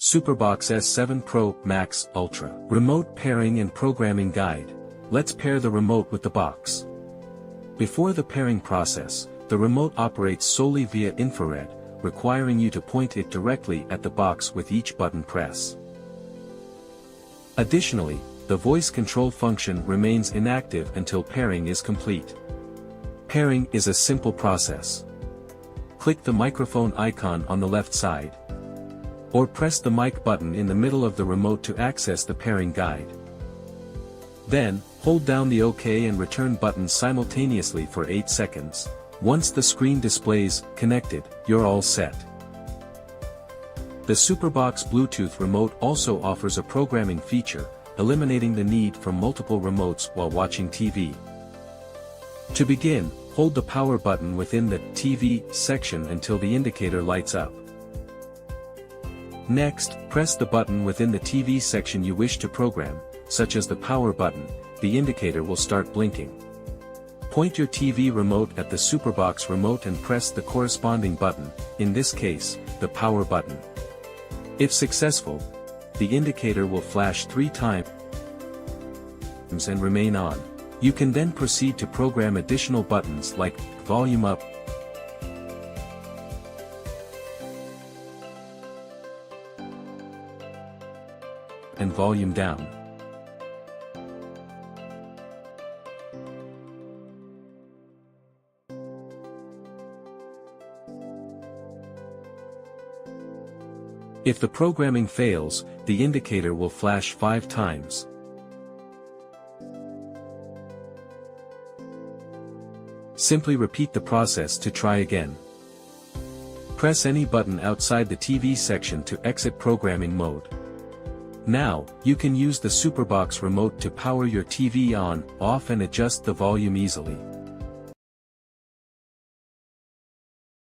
SuperBox S7 Pro Max Ultra. Remote Pairing and Programming Guide. Let's pair the remote with the box. Before the pairing process, the remote operates solely via infrared, requiring you to point it directly at the box with each button press. Additionally, the voice control function remains inactive until pairing is complete. Pairing is a simple process. Click the microphone icon on the left side, or press the mic button in the middle of the remote to access the pairing guide. Then, hold down the OK and return buttons simultaneously for 8 seconds. Once the screen displays "Connected," you're all set. The SuperBox Bluetooth remote also offers a programming feature, eliminating the need for multiple remotes while watching TV. To begin, hold the power button within the TV section until the indicator lights up. Next, press the button within the TV section you wish to program, such as the power button. The indicator will start blinking. Point your TV remote at the SuperBox remote and press the corresponding button, in this case, the power button. If successful, the indicator will flash 3 times and remain on. You can then proceed to program additional buttons like volume up and volume down. If the programming fails, the indicator will flash 5 times. Simply repeat the process to try again. Press any button outside the TV section to exit programming mode. Now, you can use the SuperBox remote to power your TV on, off and adjust the volume easily.